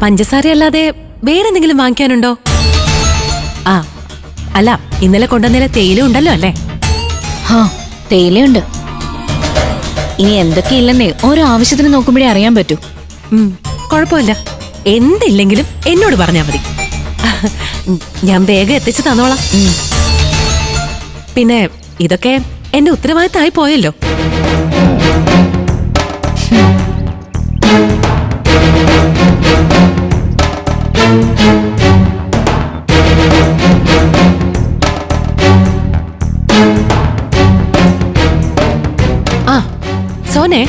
പഞ്ചസാര അല്ലാതെ വേറെന്തെങ്കിലും വാങ്ങിക്കാനുണ്ടോ? ആ അല്ല, ഇന്നലെ കൊണ്ടുവന്നേലെ തേയില ഉണ്ടല്ലോ അല്ലേ? ഹാ, തേയിലയുണ്ട്. ഇനി എന്തൊക്കെയില്ലെന്നേ ഓരോ ആവശ്യത്തിന് നോക്കുമ്പോഴേ അറിയാൻ പറ്റൂ. കുഴപ്പമില്ല, എന്തില്ലെങ്കിലും എന്നോട് പറഞ്ഞാ മതി. ഞാൻ വേഗം എത്തിച്ചു തന്നോളാം. പിന്നെ ഇതൊക്കെ എന്റെ ഉത്തരവാദിത്തമായി പോയല്ലോ. ആ സോനെ,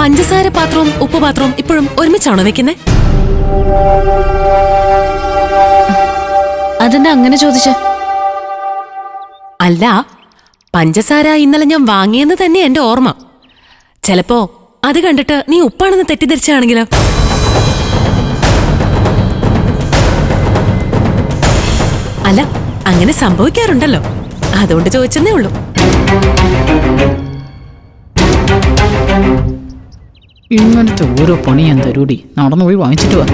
പഞ്ചസാര പാത്രവും ഉപ്പുപാത്രവും ഇപ്പോഴും ഒരുമിച്ചാണോ വെക്കുന്നേ? അതെന്താ അങ്ങനെ ചോദിച്ച? അല്ല, പഞ്ചസാര ഇന്നലെ ഞാൻ വാങ്ങിയെന്ന് തന്നെ എന്റെ ഓർമ്മ. ചിലപ്പോ അത് കണ്ടിട്ട് നീ ഉപ്പാണെന്ന് തെറ്റിദ്ധരിച്ചാണെങ്കിലോ? അല്ല, അങ്ങനെ സംഭവിക്കാറുണ്ടല്ലോ, അതുകൊണ്ട് ചോദിച്ചെന്നേ ഉള്ളൂ. ഇങ്ങനത്തെ ഓരോ പണി ഞാൻ തരൂടി, നടന്നു പോയി വാങ്ങിച്ചിട്ട് വാ.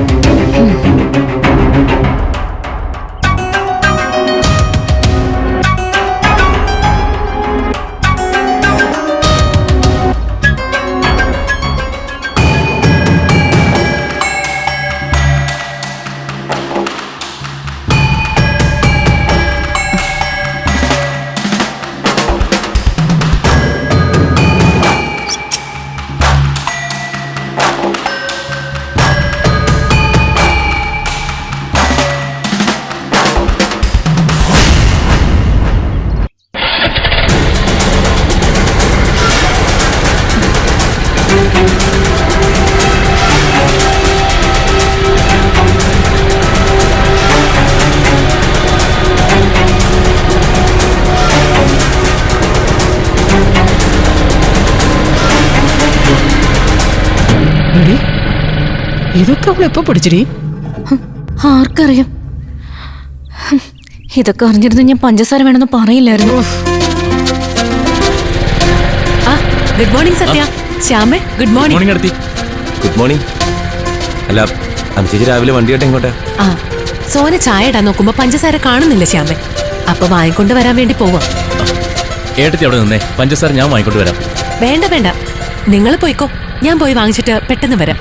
ഇതൊക്കെ അവൾ എപ്പോ പഠിച്ചിടി? ആർക്കറിയാം? ഇതൊക്കെ അറിഞ്ഞിരുന്നു ഞാൻ പഞ്ചസാര വേണമെന്ന് പറയില്ലായിരുന്നു. ഗുഡ് മോർണിംഗ് സത്യ. ശ്യാമേ, ഗുഡ് മോർണിംഗ്. Good morning. അല്ല, അനുചേച്ചി രാവിലെ വണ്ടിയായിട്ട് എങ്ങോട്ടാ? ആ, സോന ചായ ഇടാൻ നോക്കുമ്പോ പഞ്ചസാര കാണുന്നില്ല ശ്യാമേ. അപ്പൊ വാങ്ങിക്കൊണ്ട് വരാൻ വേണ്ടി പോവാ. ഏട്ടത്തി അവിടെ നിന്നേ, പഞ്ചസാര ഞാൻ വാങ്ങിക്കൊണ്ട് വരാം. വേണ്ട വേണ്ട, നിങ്ങൾ പോയിക്കോ, ഞാൻ പോയി വാങ്ങിച്ചിട്ട് പെട്ടെന്ന് വരാം.